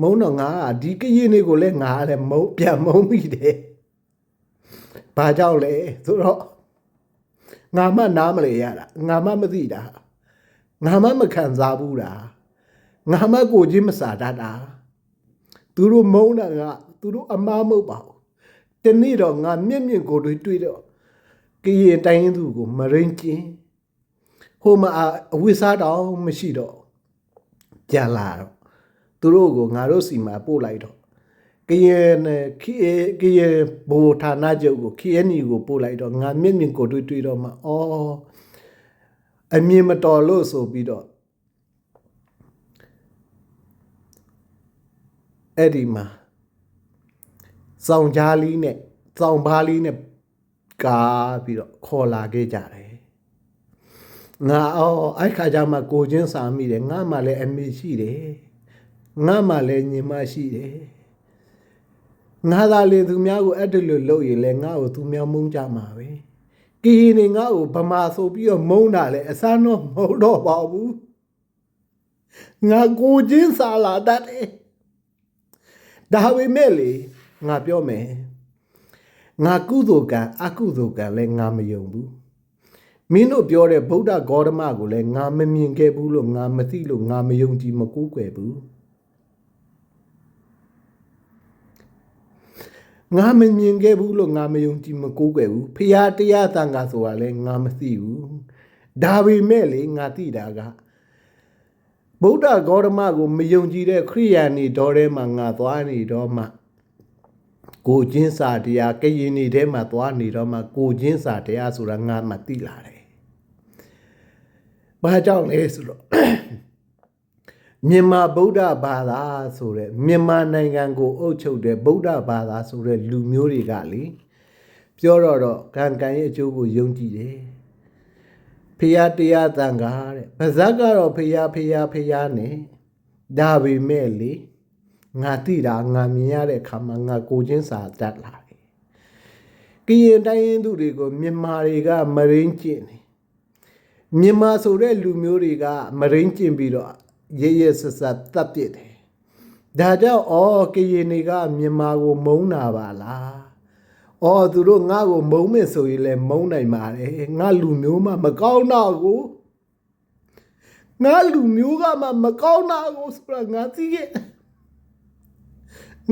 မုန်းတော့ငါကဒီကရင်တွေကိုလည်းငါလည်းပြန်မုန်းမိတယ်ဘာကြောင့်လဲဆိုတော့ငါမှနားမလဲရတာငါမှမသိတာငါမှမခံစားဘူးတာငါမှကိုချင်းမစားတတ်တာသူတို့မုန်းတာကသူတို့အမားမဟုတ်ပါဘူးတနေ့တော့ငါမျက်မြင်ကိုတွေ့တော့ကရင်တိုင်းသူကိုမရင်းကျင်းဟိုမှာအဝိစားတောင်မရှိတော့ကြာလာတော့သူတို့ကိုငါတို့စီမှာပို့လိုက်တော့ကရင်ဘူဌာနချုပ်ကို KNU ကိုပို့လိုက်တော့ငါမျက်မြင်ကိုတွေ့တော့မှအမြင်မတော်လို့ဆိုပြီးတော့အဲ့ဒီမှာစောင်းဘားလေးနဲ့ကားပြီးတော့ခေါ်လာခဲ့ကြတယ်ငါအဲ့ခါကျမှကိုချင်းစာမိတယ်ငါမှလည်းအမေရှိတယ်ငါမှလည်းညီမရှိတယ်ငါသာလေသူများကိုအဲ့ဒီလိုလုပ်ရင်လည်းငါ့ကိုသူများမုန်းကြမှာပဲကီနေငါ့ကိုဗမာဆိုပြီးတော့မုန်းတာလေအစမ်းတော့မဟုတ်တော့ပါဘူးငါကိုချင်းစာလာတတ်တယ်ဒါပေမဲ့လေငါပြောမယ်ငါကုသိုလ်ကံအကုသိုလ်ကံလည်းငါမယုံဘူးမင်းတို့ပြောတဲ့ဗုဒ္ဓဂေါတမကိုလည်းငါမမြင်ခဲ့ဘူးလို့ငါမသိလို့ငါမယုံကြည်မကိုးကွယ်ဘူးငါမမြင်ခဲ့ဘူးလို့ငါမယုံကြည်မကိုးကွယ်ဘူးဖရာတရားသံဃာဆိုတာလည်းငါမသိဘူးဒါပေမဲ့လေငါသိတာကဗုဒ္ဓဂေါတမကိုမယုံကြည်တဲ့ခရိယာနေတော်ထဲမှာငါသွားနေတော့မှကိုချင်းစာတရားကရင်နေထဲမှာသွားနေတော့မှကိုချင်းစာတရားဆိုတာငါမှသိလာတယ်ဘာကြောင့်လဲဆိုတော့မြန်မာဗုဒ္ဓဘာသာဆိုတဲ့မြန်မာနိုင်ငံကိုအုပ်ချုပ်တဲ့ဗုဒ္ဓဘာသာဆိုတဲ့လူမျိုးတွေကလေပြောတော့ကံရဲ့အကျိုးကိုယုံကြည်တယ်ဖရာတရားသံဃာတဲ့ပါဇက်ကတော့ဖရာနဲ့ဒါပေမဲ့လေငါသိတာငါမြင်ရတဲ့အခါမှာငါကိုချင်းစာတတ်လာတယ်ကရင်တိုင်းရင်းသူတွေကိုမြန်မာတွေကမရင်းကျင့်တယ်မြန်မာဆိုတဲ့လူမျိုးတွေကမရင်းကျင့်ပြီးတော့ရဲဆက်တပ်ပစ်တယ်ဒါကြောင့်ကရင်တွေကမြန်မာကိုမုန်းတာပါလားသူတို့ငါ့ကိုမုန်းမယ်ဆိုရင်လည်းမုန်းနိုင်ပါတယ်ငါလူမျိုးမှမကောင်းတော့ဘူးငါလူမျိုးကမှမကောင်းတော့ဘူးဆိုတာငါသိခဲ့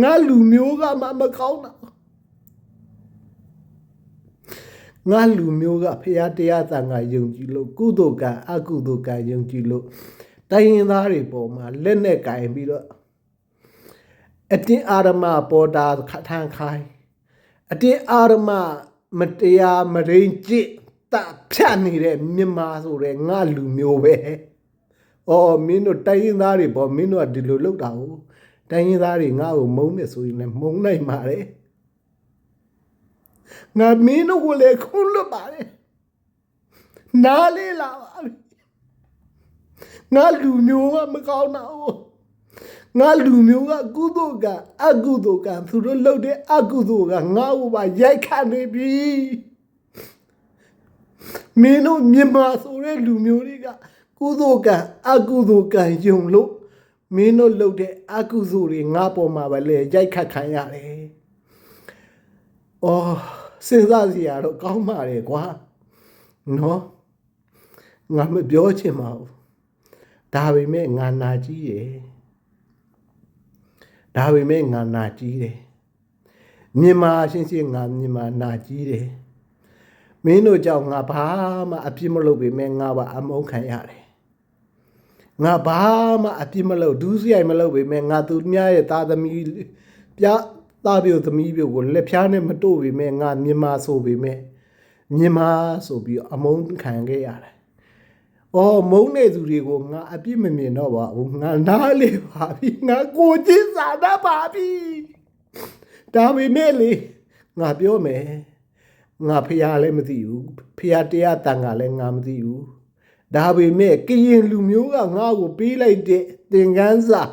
ငါလူမျိုးကမှမကောင်းတော့ငါလူမျိုးကဖရာတရားသံဃာယုံကြည်လို့ကုသိုလ်ကံအကုသိုလ်ကံယုံကြည်လို့တိုင်းရင်းသားတွေပေါ်မှာလက်နဲ့ကင်ပြီးတော့အတင်းအာရမပေါ်တာထန်ခိုင်းအတင်းအာရမမတရားမရင်းကျစ်တပ်ဖြတ်နေတဲ့မြန်မာဆိုတဲ့ငါလူမျိုးပဲမင်းတို့တိုင်းရင်းသားတွေပေါ်မင်းတို့ကဒီလိုလုပ်တာဟုတ်တိုင်းရင်းသားတွေငါ့ကိုမုန်းမယ်ဆိုရင်လည်းမုန်းနိုင်ပါလေ ငါမင်းတို့ကိုလည်းခွန်းလွတ်ပါတယ်နားလေးလာပါငါလူမျိုးကမကောင်းတာငါလူမျိုးကကုသိုလ်ကအကုသိုလ်ကသူတို့လုပ်တဲ့အကုသိုလ်ကငါ့ကိုပါရိုက်ခတ်နေပြီမင်းတို့မြန်မာဆိုတဲ့လူမျိုးတွေကကုသိုလ်ကအကုသိုလ်ကယုံလို့မင်းတို့လုပ်တဲ့အကုသိုလ်တွေငါပေါ်မှာပဲလေရိုက်ခတ်ခံရတယ်။အော်စဉ်းစားစရာတော့ကောင်းပါလေကွာနော်ငါမပြောချင်ပါဘူးဒါပေမဲ့ငါနာကြီးတယ်ဒါပေမဲ့ငါနာကြီးတယ်မြန်မာရှင်းရှင်းငါမြန်မာနာကြီးတယ်မင်းတို့ကြောင့်ငါဘာမှအပြစ်မလုပ်ပေမဲ့ငါပါအမုန်းခံရတယ်ငါဘာမှအပြစ်မလုပ်ဒူးစရိုက်မလုပ်ပေမဲ့ငါသူများရဲ့သားသမီးပြသားပြိုသမီးပြိုကိုလက်ဖြားနဲ့မတို့ပေမဲ့ငါမြန်မာဆိုပေမဲ့မြန်မာဆိုပြီးအမုန်းခံခဲ့ရတယ်အော်မုန်းတဲ့သူတွေကိုငါအပြစ်မမြင်တော့ပါဘူးငါနားလေပါပြီငါကိုချင်းစာတတ်ပါပြီဒါပေမဲ့လေငါပြောမယ်ငါဖះလည်းမသိဘူးဖះတရားတန်ကလည်းငါမသိဘူးဒါပေမဲ့ကရင်လူမျိုးကငါ့ကိုပေးလိုက်တဲ့သင်ခန်းစာ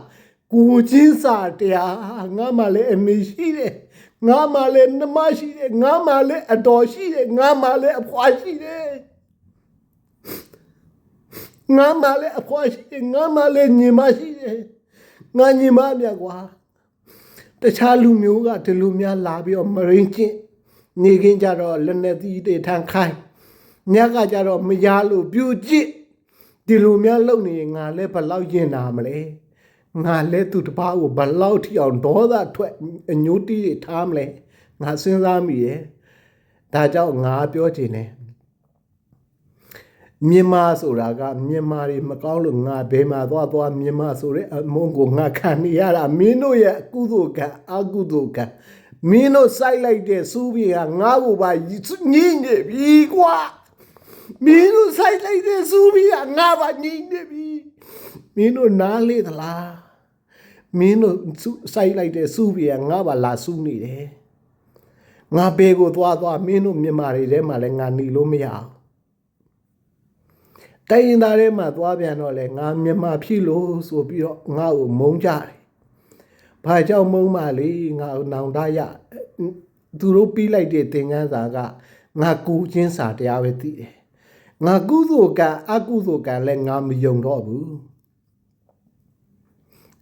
ကိုချင်းစာတရားငါမှလည်းအမေရှိတယ်ငါမှလည်းနှမရှိတယ်ငါမှလည်းအတော်ရှိတယ်ငါမှလည်းအဖွာရှိတယ်ငါမှလည်းအဖွာရှိတယ်ငါမှလည်းညီမရှိတယ်ငါညီမမြတ်ကွာတခြားလူမျိုးကဒီလူများလာပြီးတော့မရင်းချင်းနေခင်းကြတော့လက်နဲ့သီးတွေထန်ခိုင်းညကကြတော့မရလို့ပြူကြည့်ဒီလူများလုံနေငါလည်းဘလောက်ရင်နာမလဲငါလည်းသူတပားကိုဘလောက်ထီအောင်ဒေါသထွက်အညိုးတီးတွေထားမလဲငါစဉ်းစားမိတယ်ဒါကြောင့်ငါပြောချင်တယ်မြန်မာဆိုတာကမြန်မာတွေမကောင်းလို့ငါဘယ်မှာသွားမြန်မာဆိုတဲ့အမုန်းကိုငါခံနေရတာမင်းတို့ရဲ့အကုသိုလ်ကအကုသိုလ်ကမင်းတို့စိုက်လိုက်တဲ့စူးပြေကငါ့ကိုပါညှိနေပြီကွာမင်းတို့စိုက်လိုက်တဲ့စူးပြေကငါပါညှိနေပြီမင်းတို့နားလေသလားမင်းတို့စိုက်လိုက်တဲ့စူးပြေကငါပါလာစူးနေတယ်ငါဘေကိုသွားမင်းတို့မြန်မာတွေထဲမှာလည်းငါหนีလို့မရအောင်တိုင်းရင်သားထဲမှာသွားပြန်တော့လေငါမြန်မာဖြစ်လို့ဆိုပြီးတော့ငါ့ကိုမုန်းကြတယ်။ဘာကြောင့်မုန်းမှလဲငါ့ကိုနောင်တရသူတို့ပြီးလိုက်တဲ့သင်ခန်းစာကငါကူချင်းစာတရားပဲသိတယ်။ငါကုသိုလ်ကအကုသိုလ်ကလည်းငါမယုံတော့ဘူး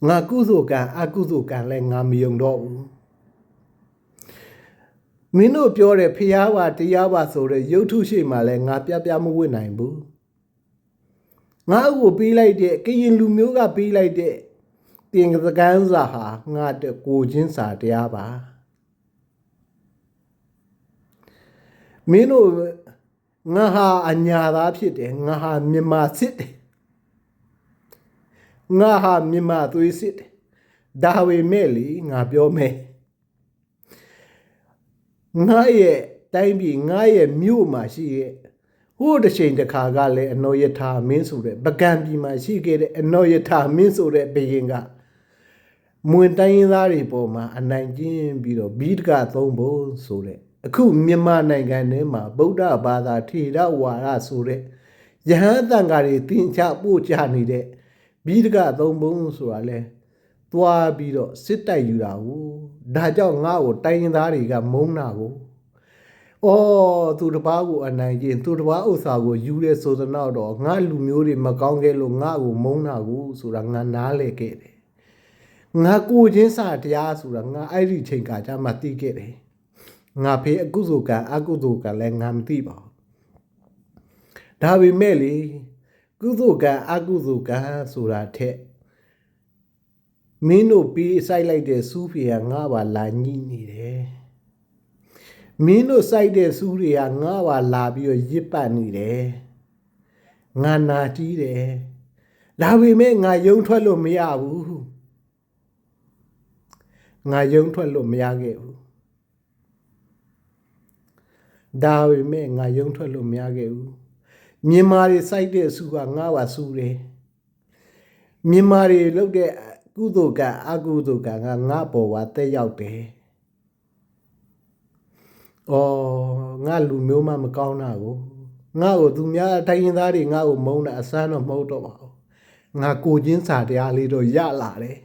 ။ငါကုသိုလ်ကအကုသိုလ်ကလည်းငါမယုံတော့ဘူး။မင်းတို့ပြောတဲ့ဖျားပါတရားပါဆိုတဲ့ရုပ်ထုရှိမှလည်းငါပြမဝတ်နိုင်ဘူး။ငါ့ကိုပေးလိုက်တဲ့ကရင်လူမျိုးကပေးလိုက်တဲ့တင်ကစကန်းစာဟာငါတဲ့ကိုချင်းစာတရားပါမင်းတို့ငါဟာအညာသားဖြစ်တယ်ငါဟာမြန်မာစစ်တယ်ငါဟာမြန်မာသွေးစစ်တယ်ဒါပေမဲ့လေငါပြောမယ်ငါရဲ့တိုင်းပြည်ငါရဲ့မြို့မှာရှိရဲ့ဟိုတစ်ချိန်တစ်ခါကလည်းအနောယထာမင်းဆိုတဲ့ပကံပြည်မှာရှိခဲ့တဲ့အနောယထာမင်းဆိုတဲ့ဘုရင်ကမွင်တိုင်းရင်းသားတွေပေါ်မှာအနိုင်ကျင့်ပြီးတော့ဘိဒကသုံးဖို့ဆိုတဲ့အခုမြန်မာနိုင်ငံထဲမှာဗုဒ္ဓဘာသာထေရဝါဒဆိုတဲ့ယဟန်တန်ဃာတွေတင်ချပို့ချနေတဲ့ဘိဒကသုံးဖို့ဆိုတာလဲသွားပြီးတော့စစ်တိုက်ယူတာကိုဒါကြောင့်ငါ့ကိုတိုင်းရင်းသားတွေကမုန်းတာကိုအော်သူတစ်ပါးကိုအနိုင်ကျင့်သူတစ်ပါးဥစ္စာကိုယူရဲဆိုတော့ငါလူမျိုးတွေမကောင်းခဲ့လို့ငါ့ကိုမုန်းတာကိုဆိုတာငါနားလဲခဲ့တယ်ငါကိုချင်းစာတရားဆိုတာငါအဲ့ဒီချိန်ကကြမှသိခဲ့တယ်ငါဖေးအကုသိုလ်ကအကုသိုလ်ကလည်းငါမသိပါဘူးဒါပေမဲ့လေကုသိုလ်ကအကုသိုလ်ကဆိုတာထက်မင်းတို့ပြီးစိုက်လိုက်တဲ့စူးဖေကငါပါလာညှိနေတယ်မင်းတို့စိုက်တဲ့စူးတွေကငါပါလာပြီးတော့ရစ်ပတ်နေတယ်ငါနာကြည့်တယ်ဒါပေမဲ့ငါယုံထွက်လို့မရဘူးငါယုံထွက်လို့မရခဲ့ဘူးဒါပေမဲ့ငါယုံထွက်လို့မရခဲ့ဘူးမြန်မာတွေစိုက်တဲ့စူးကငါပါစူးတယ်မြန်မာတွေလုပ်တဲ့ကုသိုလ်ကအကုသိုလ်ကငါပေါ်ပါတက်ရောက်တယ် ငါလူမျိုးမှမကောင်းတာကိုငါ့ကိုသူများတိုင်းရင်းသားတွေငါ့ကိုမုန်းတာအစမ်းတော့မဟုတ်တော့ပါဘူးငါကိုချင်းစာတရားလေးတော့ရလာတယ်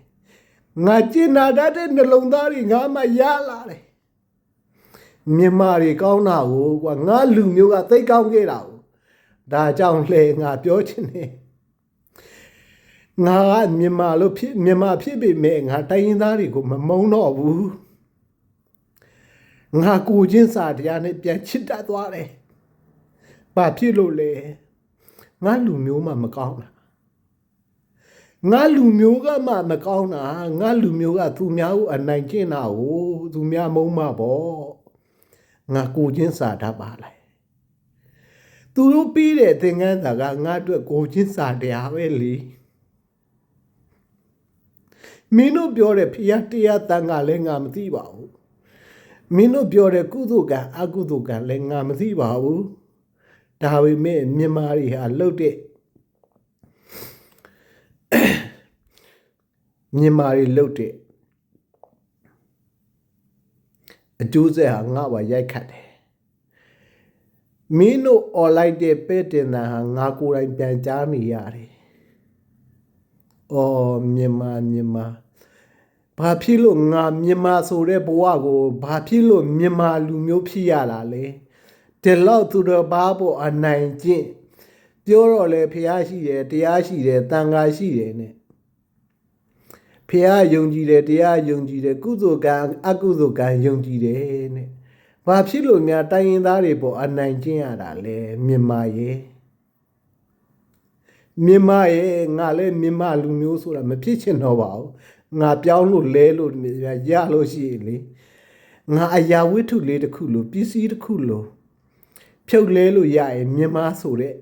ငါကျင်နာတတ်တဲ့နှလုံးသားတွေငါမှရလာတယ်မြန်မာတွေကောင်းတာကိုကွာငါလူမျိုးကသိကောင်းခဲ့တာကိုဒါကြောင့်လေငါပြောချင်တယ်ငါကမြန်မာဖြစ်ပေမဲ့ငါတိုင်းရင်းသားတွေကိုမမုန်းတော့ဘူးငါကိုချင်းစာတရားနဲ့ပြန်ချစ်တတ်သွားတယ်ဘာဖြစ်လို့လဲငါလူမျိုးမှမကောင်းတာငါလူမျိုးကမှမကောင်းတာငါလူမျိုးကသူများကိုအနိုင်ကျင့်တာကိုသူများမုန်းမှာပေါ့ငါကိုချင်းစာတတ်ပါလိုက်သူတို့ပြီးတဲ့သင်္ကန်းစာကငါအတွက်ကိုချင်းစာတရားပဲလေမင်းတို့ပြောတဲ့ဖျားတရားတန်ကလည်းငါမသိပါဘူးမင်းတို့ပြောတဲ့ကုသိုလ်ကံအကုသိုလ်ကံလည်းငါမသိပါဘူးဒါပေမဲ့မြန်မာတွေဟာလှုပ်တဲ့မြန်မာတွေလှုပ်တဲ့အကျိုးဆက်ဟာငါ့ဘာရိုက်ခတ်တယ်မင်းတို့អော်လိုက်တဲ့ပဲ့တင်တာဟာငါကိုယ်တိုင်ပြန်ကြားနေရတယ်မြန်မာဘာဖြစ်လို့ငါမြန်မာဆိုတဲ့ဘဝကိုဘာဖြစ်လို့မြန်မာလူမျိုးဖြစ်ရတာလဲဒီလောက်သူတော်ဘာပေါ်အနိုင်ကျင့်ပြောတော့လေဖះရှိတယ်တရားရှိတယ်တန်ခါရှိတယ်နဲ့ဖះယုံကြည်တယ်တရားယုံကြည်တယ်ကုသိုလ်ကံအကုသိုလ်ကံယုံကြည်တယ်နဲ့ဘာဖြစ်လို့များတိုင်းရင်းသားတွေပေါ်အနိုင်ကျင့်ရတာလဲမြန်မာရဲ့ငါလည်းမြန်မာလူမျိုးဆိုတာမဖြစ်ချင်တော့ပါဘူးငါပြောင်းလို့လဲလို့ရလို့ရှိရင်လေငါအရာဝတ္ထုလေးတစ်ခုလို့ပစ္စည်းတစ်ခုလို့ဖြုတ်လဲလို့ရရင်မြန်မာဆိုတဲ့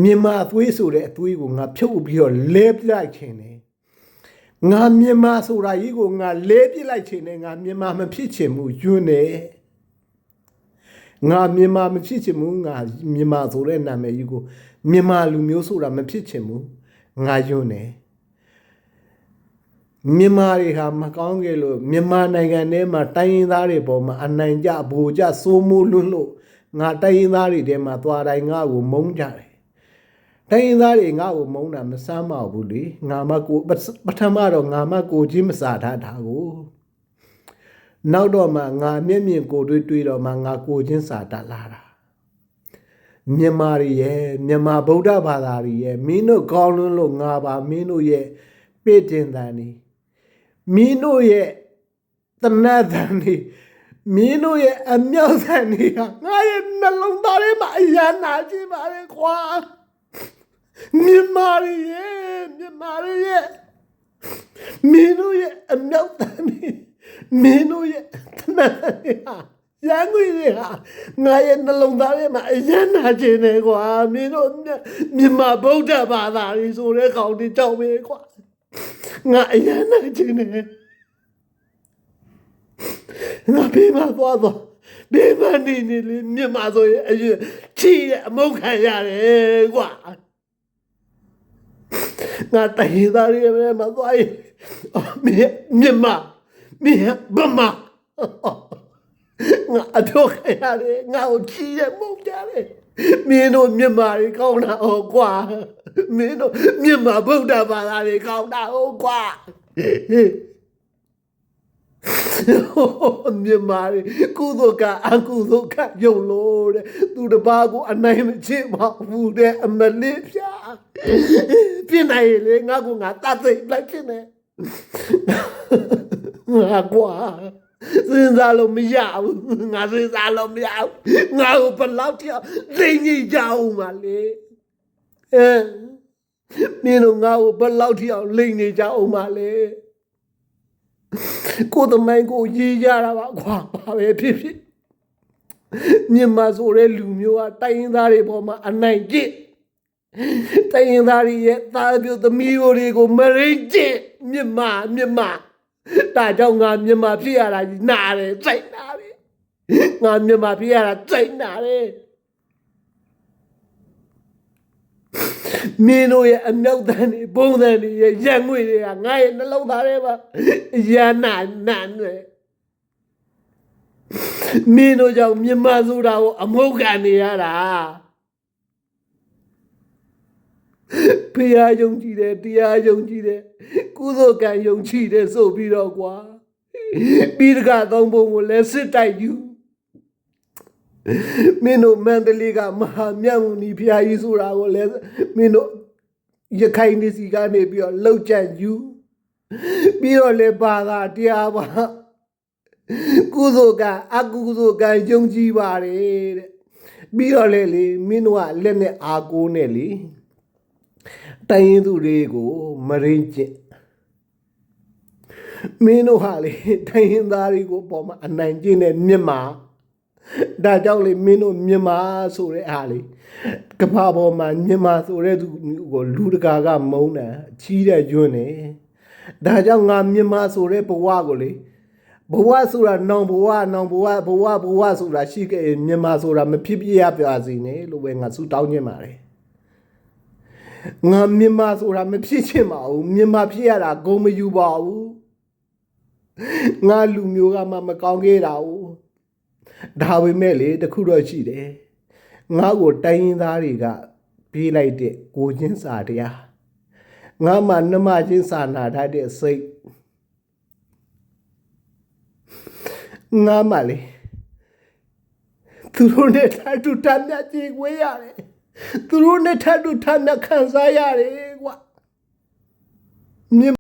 မြန်မာအသွေးဆိုတဲ့အသွေးကိုငါဖြုတ်ပြီးတော့လဲပြလိုက်ခြင်းနဲ့ငါမြန်မာဆိုတာကြီးကိုငါလဲပြလိုက်ခြင်းနဲ့ငါမြန်မာမဖြစ်ချင်ဘူးယွန်းတယ်ငါမြန်မာမဖြစ်ချင်ဘူးငါမြန်မာဆိုတဲ့နာမည်ကြီးကိုမြန်မာလူမျိုးဆိုတာမဖြစ်ချင်ဘူးငါယွန်းတယ်မြန်မာတွေဟာမကောင်းကြလို့မြန်မာနိုင်ငံထဲမှာတိုင်းရင်းသားတွေပေါ်မှာအနိုင်ကျဗိုလ်ကျစိုးမိုးလွန်းလို့ငါတိုင်းရင်းသားတွေထဲမှာသွားတိုင်းငါ့ကိုမုန်းကြတယ်တိုင်းရင်းသားတွေငါ့ကိုမုန်းတာမဆမ်းမဘူးလေငါမကိုပထမတော့ငါမကိုချင်းမစားထားတာကိုနောက်တော့မှငါမျက်မြင်ကိုတွေ့တော့မှငါကိုချင်းစားတတ်လာတာမြန်မာတွေရဲ့မြန်မာဗုဒ္ဓဘာသာတွေရဲ့မင်းတို့ကောင်းလွန်းလို့ငါပါမင်းတို့ရဲ့ပြည့်တင်တန်နေမင်းတို့ရဲ့တဏှာတန်နေမင်းတို့ရဲ့အမြောက်တန်နေငါရဲ့နှလုံးသားထဲမှာအယမ်းနာကြည့်ပါလေကွာမြန်မာတွေရဲ့မင်းတို့ရဲ့အမြောက်တန်နေမင်းတို့ရဲ့တဏှာတွေဟာရန်ကုန်တွေဟာငါရဲ့နှလုံးသားထဲမှာအယမ်းနာခြင်းနဲ့ကွာမင်းတို့မြန်မာဗုဒ္ဓဘာသာတွေဆိုတဲ့ကောင်တွေကြောက်ပဲကွာငါအယမ်းနာခြင်းနဲ့ငါဘေးမှာသွားဘေးမှာနေလေမြန်မာဆိုရင်အရင်ချီတဲ့အမုန်းခံရတယ်ကွာငါတိုင်းသားတွေမှာသွားရင်မြန်မာဗမာငါအတော့ခံရတယ်ငါကိုချီတဲ့မုန်းကြတယ်မင်းတို့မြန်မာတွေကောင်းတာဟုတ်ကွာမင်းတို့မြန်မာဗုဒ္ဓဘာသာတွေကောင်းတာဟုတ်ကွာမြန်မာတွေကုသိုလ်ကအကုသိုလ်ကယုံလို့တဲ့သူတစ်ပါးကိုအနိုင်မချစ်ပါဘူးတဲ့အမလေးဖြာပြင်းနိုင်လေငါကငါတတ်သိလိုက်ဖြစ်နေငါကွာစဉ်းစားလို့မရဘူးငါစဉ်းစားလို့မရဘူးငါ့ကိုဘယ်လောက်ထိလိမ့်ကြီးကြအောင်ပါလေမင်းတို့ငါ့ကိုဘယ်လောက်ထိအောင်လိမ့်နေကြအောင်ပါလေကိုယ်သမိုင်းကိုရေးကြတာပါကွာဘာပဲဖြစ်ဖြစ်မြန်မာဆိုတဲ့လူမျိုးကတိုင်းရင်းသားတွေပေါ်မှာအနိုင်ကျင့်တိုင်းရင်းသားတွေရဲ့သားပြိုသမီးတွေကိုမရိတ်ကျင့်မြန်မာဒါကြောင့်ငါမြန်မာဖြစ်ရတာကြီးနာတယ်စိတ်နာတယ်ငါမြန်မာဖြစ်ရတာစိတ်နာတယ်မင်းတို့ရဲ့အမြောက်တန်းတွေဘုံတန်းတွေရဲ့ရံငွေတွေကငါရဲ့နှလုံးသားထဲမှာရန်နာတယ် မင်းတို့ကြောင့်မြန်မာဆိုတာကိုအမုန်းခံနေရတာဖျားယုံကြည်တယ်တရားယုံကြည်တယ်ကုသိုလ်ကံယုံကြည်တယ်ဆိုပြီးတော့ကွာပြီးတကသုံးပုံကိုလည်းစစ်တိုက်ယူမင်းတို့မန္တလေးကမဟာမြတ်မုနီဖျားကြီးဆိုတာကိုလည်းမင်းတို့ရခိုင်နေစီကနေပြီးတော့လှုပ်ကြံယူပြီးတော့လည်းဘာသာတရားပါကုသိုလ်ကအကုသိုလ်ကယုံကြည်ပါတယ်တဲ့ပြီးတော့လေမင်းတို့ကလက်နဲ့အားကိုးနဲ့လေတိုင်းရင်းသူတွေကိုမရင်းကျင့်မင်းတို့ဟာလေတိုင်းရင်းသားတွေကိုပေါ်မှာအနိုင်ကျင့်တဲ့မြန်မာဒါကြောင့်လေမင်းတို့မြန်မာဆိုတဲ့အားလေကဘာပေါ်မှာမြန်မာဆိုတဲ့သူကိုလူတကာကမုန်းတာချီးတဲ့ကျွန်းနေဒါကြောင့်ငါမြန်မာဆိုတဲ့ဘဝကိုလေဘဝဆိုတာနောင်ဘဝဆိုတာရှိခဲ့မြန်မာဆိုတာမဖြစ်ပြရပါစေနဲ့လို့ပဲငါဆုတောင်းခြင်းပါတယ်ငါမြန်မာဆိုတာမဖြစ်ချင်ပါဘူးမြန်မာဖြစ်ရတာဂုံမယူပါဘူးငါလူမျိုးကမှမကောင်းခဲ့တာဘူးဒါပေမဲ့လေတခုတော့ရှိတယ်ငါ့ကိုတိုင်းရင်းသားတွေကပြေးလိုက်တဲ့ကိုချင်းစာတရားငါမှနှမချင်းစာနာတတ်တဲ့စိတ်ငါမှလေသူတို့နဲ့ထပ်တူထပ်မြတ်ကြည့်ခွေးရတယ်သူတို့နဲ့ထပ်တူထပ်မြတ်ခံစားရတယ်ကွာ